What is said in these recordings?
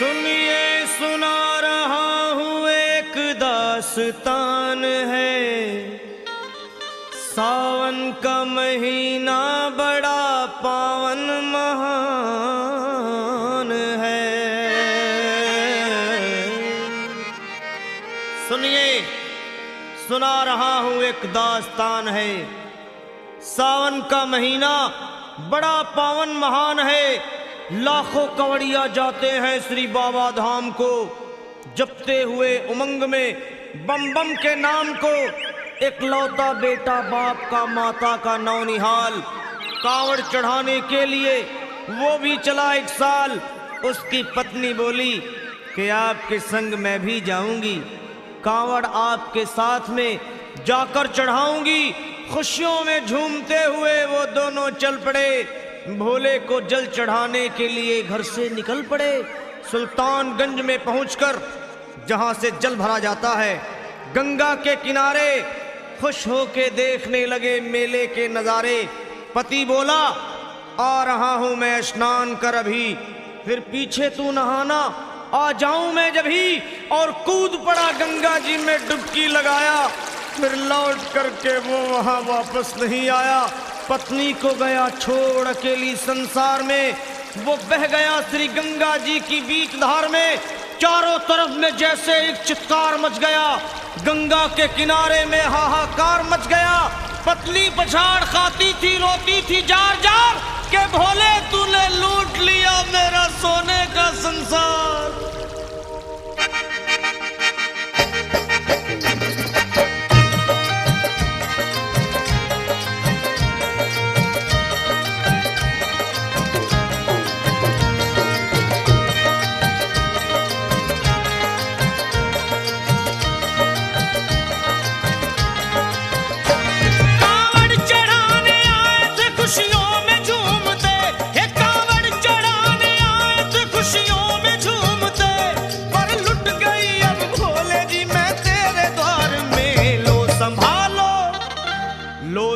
सुनिए सुना रहा हूँ एक दास्तान है। सावन का महीना बड़ा पावन महान है। सुनिए सुना रहा हूँ एक दास्तान है। सावन का महीना बड़ा पावन महान है। लाखों कवड़िया जाते हैं श्री बाबा धाम को, जपते हुए उमंग में बम बम के नाम को। एक लौता बेटा बाप का माता का नौनिहाल, कांवड़ चढ़ाने के लिए वो भी चला 1 साल। उसकी पत्नी बोली कि आपके संग मैं भी जाऊंगी, कांवड़ आपके साथ में जाकर चढ़ाऊंगी। खुशियों में झूमते हुए वो दोनों चल पड़े। भोले को जल चढ़ाने के लिए घर से निकल पड़े। सुल्तानगंज में पहुंचकर जहां से जल भरा जाता है, गंगा के किनारे खुश होके देखने लगे मेले के नजारे। पति बोला आ रहा हूं मैं स्नान कर अभी, फिर पीछे तू नहाना आ जाऊं मैं जभी। और कूद पड़ा गंगा जी में डुबकी लगाया। फिर लौट करके वो वहां वापस नहीं आया। पत्नी को गया छोड़ अकेली संसार में। वो बह गया श्री गंगा जी की बीच धार में। चारों तरफ में जैसे एक चित्कार मच गया, गंगा के किनारे में हाहाकार मच गया। पत्नी पछाड़ खाती थी, रोती थी जार जार के भोले तूने लूट लिया मेरा सोने का संसार।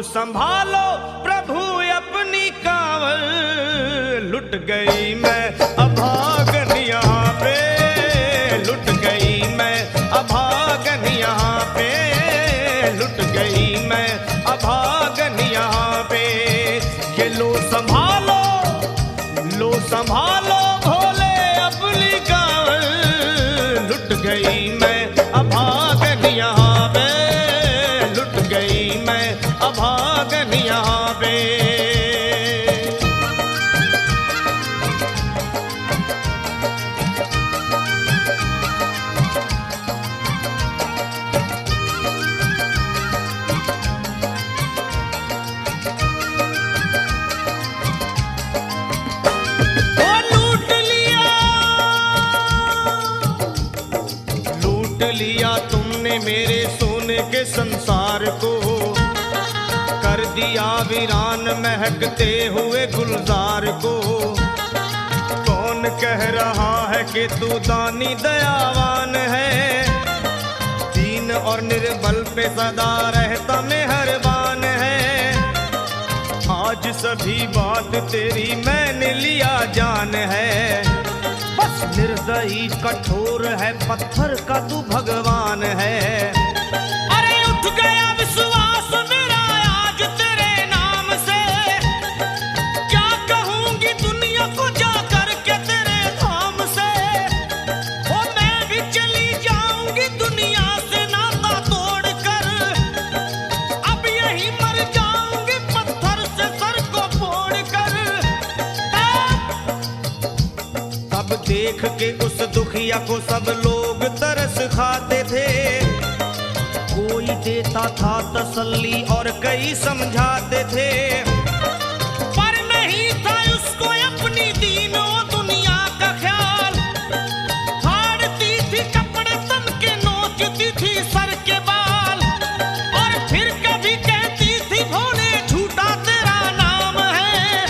संभालो प्रभु अपनी कांवड़, लुट गई मैं अभागन यहाँ पे, लुट गई मैं अभागन यहाँ पे, लुट गई मैं अभागन यहाँ पे। ये लो संभालो भोले अपनी कांवड़, लुट गई मैं अभागन यहाँ पे, लुट गई मैं अभागन यहाँ पे। लूट लिया तुमने मेरे सोने के संसार को, कर दिया वीरान महकते हुए गुलजार को। कौन कह रहा है कि तू दानी दयावान है, दीन और निर्बल पे सदा रहता मेहरबान है। आज सभी बात तेरी मैंने लिया जान है, बस निर्दयी कठोर है पत्थर का तू भगवान है। अरे उठ गया विश्वास मेरा आज तेरे नाम से, क्या कहूंगी दुनिया को जाकर के तेरे धाम से। ओ मैं भी चली जाऊंगी दुनिया से नाता तोड़कर, अब यही मर जाऊंगी पत्थर से सर को फोड़कर। तब देख के उस दुखिया को सब लोग तरस खाते थे, कोई देता था तसल्ली और कई समझाते थे। पर नहीं था उसको अपनी दीनों दुनिया का ख्याल, फाड़ती थी कपड़े तन के, नोचती थी सर के बाल। और फिर कभी कहती थी भोले झूठा तेरा नाम है,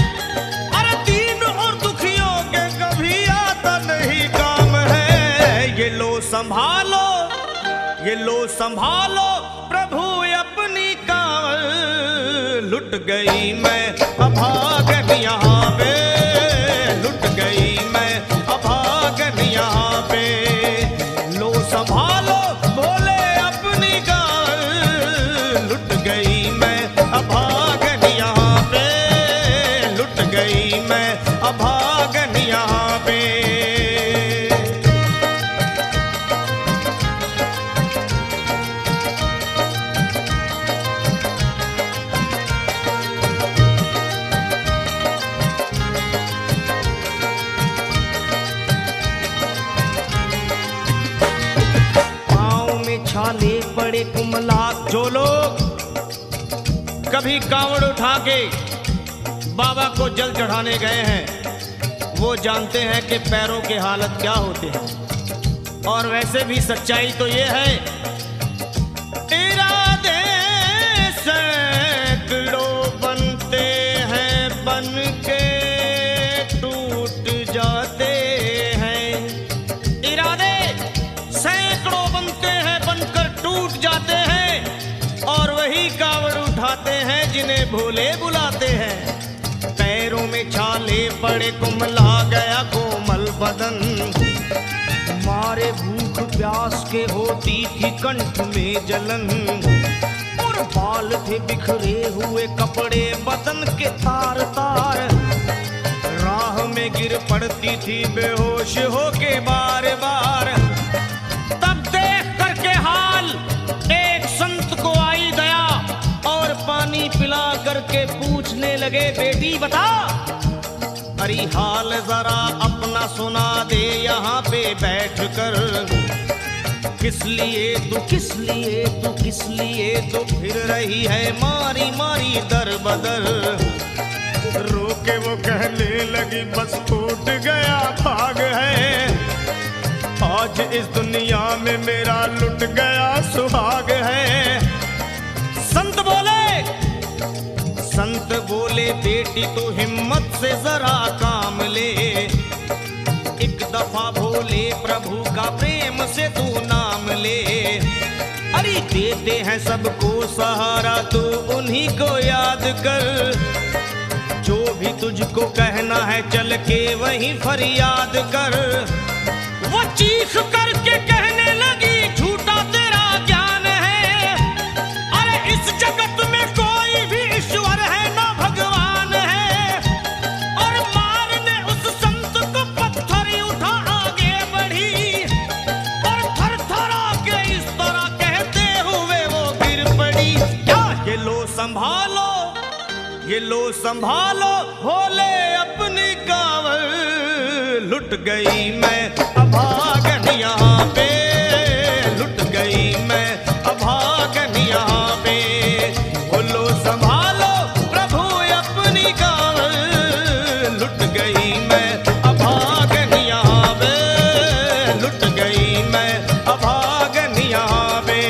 अरे दीन और दुखियों के कभी आता नहीं काम है। ये लो संभालो प्रभु अपनी कांवड़, लुट गई मैं अभागन यहाँ पे, लुट गई मैं अभागन यहाँ पड़े कुमला। जो लोग कभी कांवड़ उठा के बाबा को जल चढ़ाने गए हैं वो जानते हैं कि पैरों के हालत क्या होते हैं। और वैसे भी सच्चाई तो ये है, इरादे सैकड़ों बनते हैं बन के टूट जाते हैं। इरादे सैकड़ों बनते हैं बनकर टूट जाते हैं। और वही कावड़ उठाते हैं जिन्हें भोले बुलाते हैं। पैरों में छाले पड़े कुमला गया कोमल बदन। मारे भूख प्यास के होती थी कंठ में जलन। और बाल थे बिखरे हुए कपड़े बदन के तार तार। राह में गिर पड़ती थी बेहोश होके बार बार। तब देख करके हाल एक संत को आई दया और पानी पिला करके पूछने लगे, बेटी बता अरे हाल जरा अपना सुना दे यहाँ पे बैठ कर। किस लिए तू किस लिए तू किस लिए तो फिर रही है मारी मारी दर बदर। रोके वो कहने लगी बस टूट गया भाग है। आज इस दुनिया में मेरा लुट गया सुहाग है। संत बोले बेटी तू हिम्मत से जरा काम ले। एक दफा भोले प्रभु का प्रेम से तू नाम ले। अरे देते हैं सबको सहारा तू उन्हीं को याद कर। जो भी तुझको कहना है चल के वहीं फरियाद कर। वो चीख करके कहने लगी झूठा तेरा ज्ञान है। अरे इस जगत में कोई भी ईश्वर है ना भगवान है। और मारने उस संत को पत्थर उठा आगे बढ़ी। और थर थर के इस तरह कहते हुए वो गिर पड़ी। क्या ये लो संभालो ये लो संभालो भोले अपनी कांवड़। लुट गई मैं अभागन यहाँ पे। लुट गई मैं अभागन यहाँ पे। बोलो संभालो प्रभु अपनी कांवड़। लुट गई मैं अभागन यहाँ पे। लुट गई मैं अभागन यहाँ पे।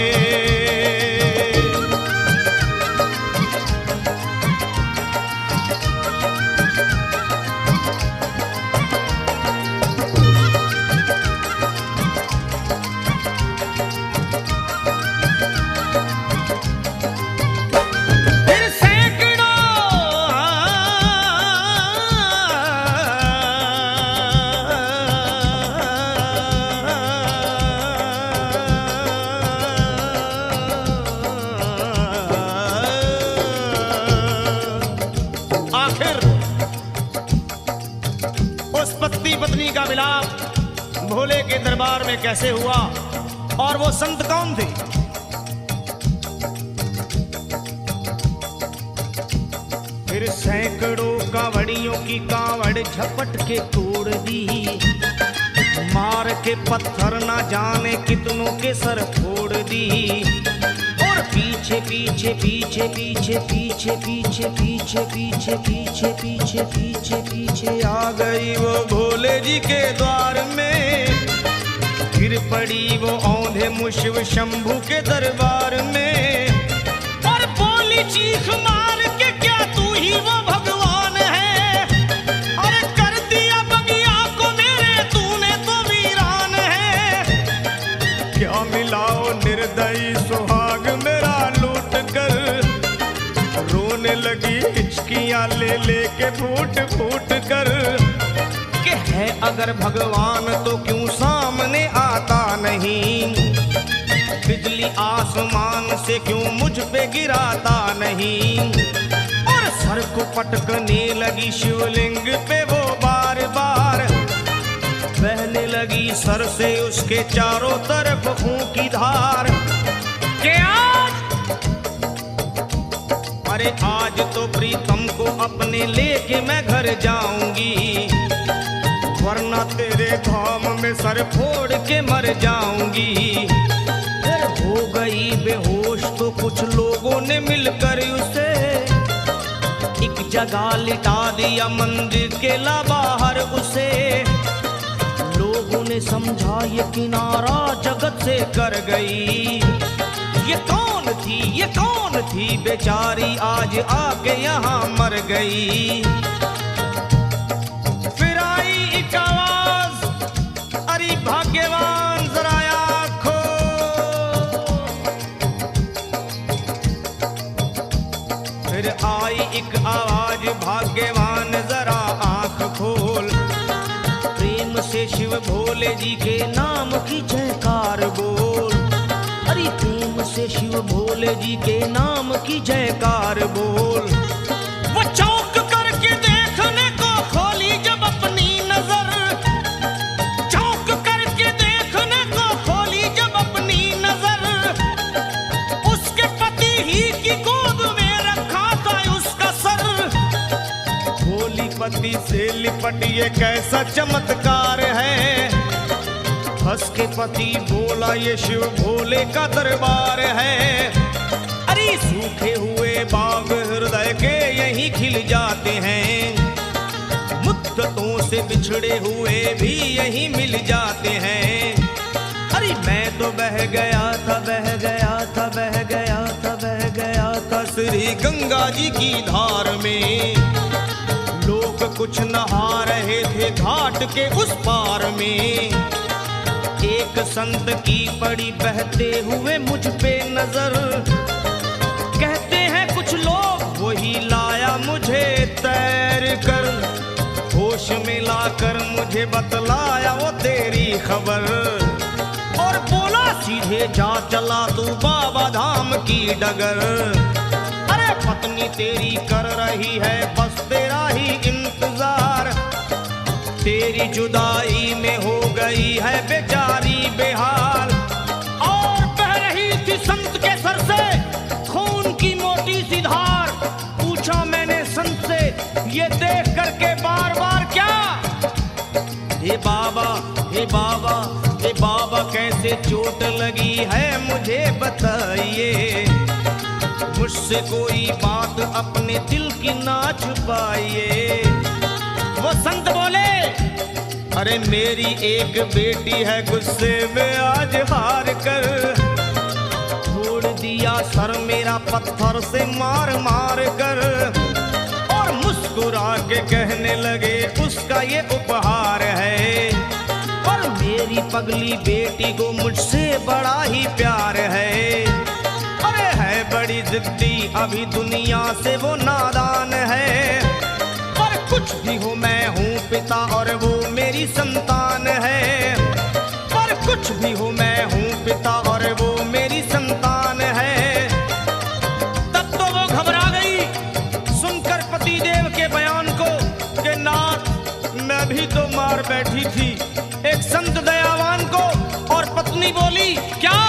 पत्नी का मिलाप भोले के दरबार में कैसे हुआ और वो संत कौन थे? फिर सैकड़ों कांवड़ियों की कांवड़ झपट के तोड़ दी। मार के पत्थर ना जाने कितनों के सर फोड़ दी। और पीछे पीछे पीछे पीछे पीछे पीछे पीछे पीछे पीछे पीछे पीछे पीछे आ गई वो भोले जी के द्वार में। गिर पड़ी वो औंधे मुशिव शंभू के दरबार में। और बोली चीख मार के क्या तू ही वो भगवान है? अरे कर दिया बगिया को मेरे तूने तो वीरान है। क्या मिलाओ निर्दयी सुहाग मेरा लूट कर। रोने लगी हिचकियां ले लेके फूट फूट कर। कि है अगर भगवान तो क्यों सामने आता नहीं? बिजली आसमान से क्यों मुझ पे गिराता नहीं? और सर को पटकने लगी शिवलिंग पे वो बार बार। बहने लगी सर से उसके चारों तरफ खून की धार। के अरे आज तो प्रीतम को अपने लेके मैं घर जाऊंगी। वरना तेरे धाम में सर फोड़ के मर जाऊंगी। फिर हो गई गई बेहोश तो कुछ लोगों ने मिलकर उसे एक जगह लिटा दिया मंदिर के ला बाहर उसे। लोगों ने समझा ये किनारा जगत से कर गई। ये कौन थी बेचारी आज आके यहाँ मर गई। फिर आई एक आवाज, अरे भाग्यवान जरा आँखो। फिर आई एक आवाज, भाग्यवान जरा आँख खोल। प्रेम से शिव भोले जी के नाम की जयकार बोल। अरे प्रेम से शिव भोले जी के नाम की जयकार बोल। वो चौंक करके देखने को खोली जब अपनी नजर, चौंक करके देखने को खोली जब अपनी नजर। उसके पति ही की गोद में रखा था उसका सर। भोली पति से लिपट ये कैसा चमत्कार है। हंस के पति बोला ये शिव भोले का दरबार है। अरे सूखे हुए बाग हृदय के यहीं खिल जाते हैं। मुद्दतों से बिछड़े हुए भी यहीं मिल जाते हैं। अरे मैं तो बह गया था श्री गंगा जी की धार में। लोग कुछ नहा रहे थे घाट के उस पार में। एक संत की पड़ी बहते हुए मुझ पे नजर। कहते हैं कुछ लोग वही लाया मुझे तैर कर। होश में लाकर मुझे बतलाया वो तेरी खबर। और बोला सीधे जा चला तू बाबा धाम की डगर। अरे पत्नी तेरी कर रही है बस तेरा ही इंतजार। तेरी जुदाई में हो गई है बेचारी बेहाल। और बह रही थी संत के सर से खून की मोटी सी धार। पूछा मैंने संत से ये देख करके बार बार क्या। हे बाबा हे बाबा हे बाबा कैसे चोट लगी है मुझे बताइए। मुझसे कोई बात अपने दिल की ना छुपाइए। वो संत बोले अरे मेरी एक बेटी है गुस्से में आज हार कर। छोड़ दिया सर मेरा पत्थर से मार मार कर। और मुस्कुरा के कहने लगे उसका ये उपहार है। और मेरी पगली बेटी को मुझसे बड़ा ही प्यार है। अरे है बड़ी जिद्दी अभी दुनिया से वो नादान है। कुछ भी हो मैं हूँ पिता और वो मेरी संतान है। पर कुछ भी हो मैं हूँ पिता और वो मेरी संतान है। तब तो वो घबरा गई सुनकर पति देव के बयान को कि नाथ मैं भी तो मार बैठी थी एक संत दयावान को। और पत्नी बोली क्या।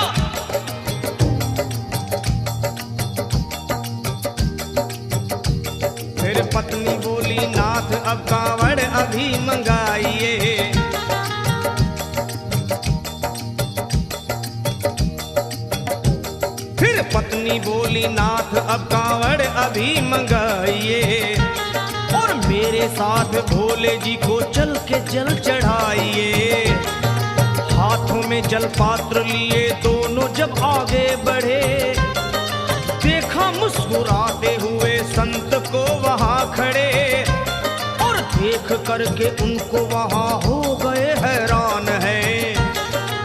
फिर पत्नी बोली नाथ अब कांवड़ अभी मंगाइए। फिर पत्नी बोली नाथ अब कांवड़ अभी मंगाइए। और मेरे साथ भोले जी को चल के जल चढ़ाइए। हाथों में जल पात्र लिए दोनों जब आगे बढ़े। देखा मुस्कुराते हुए संत को वहां खड़े। और देख करके उनको वहां हो गए हैरान है।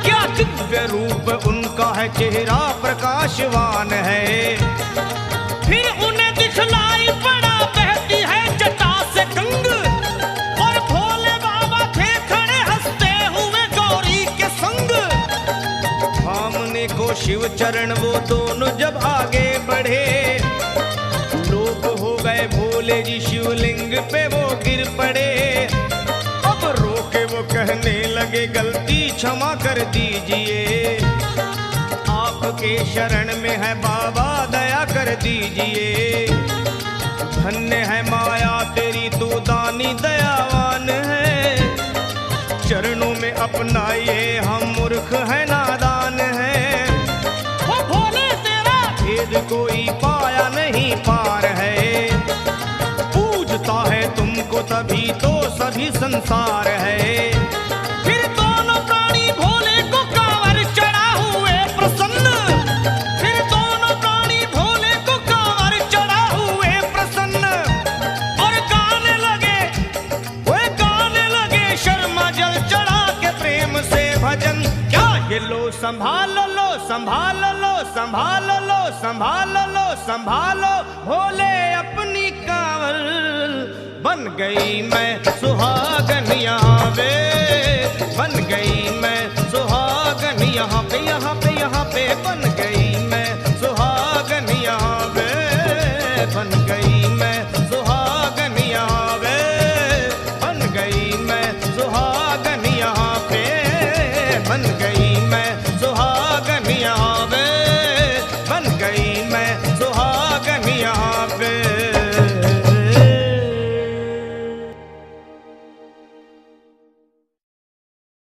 क्या दिव्य रूप उनका है चेहरा प्रकाशवान है। फिर उन्हें दिखलाई पड़ा बहती है जटा से गंग। और भोले बाबा थे खड़े हंसते हुए गौरी के संग। सामने को शिव चरण वो दोनों जब आगे बढ़े। लोग हो गए भोले जी शिवलिंग पे वो गिर पड़े। अब रोके वो कहने लगे गलती क्षमा कर दीजिए। आपके शरण में है बाबा दया कर दीजिए। धन्य है माया तेरी तू दानी दयावान है। चरणों में अपनाइए हम मूर्ख है नादान है। ओ तभी तो सभी संसार है। फिर दोनों प्राणी भोले को कांवर चढ़ा हुए प्रसन्न, फिर दोनों प्राणी भोले को कांवर चढ़ा हुए प्रसन्न, और गाने लगे शर्मा जल चढ़ा के प्रेम से भजन। क्या ये लो संभाल लो संभाल लो संभाल लो संभाल लो संभालो भोले अपनी कांवर, बन गई मैं सुहागन यहाँ पे, बन गई मैं सुहागन यहाँ पे, यहाँ पे यहाँ पे बन गई मैं सुहागन यहाँ पे, बन गई मैं सुहागन यहाँ पे, बन गई मैं सुहागन यहाँ पे, बन गई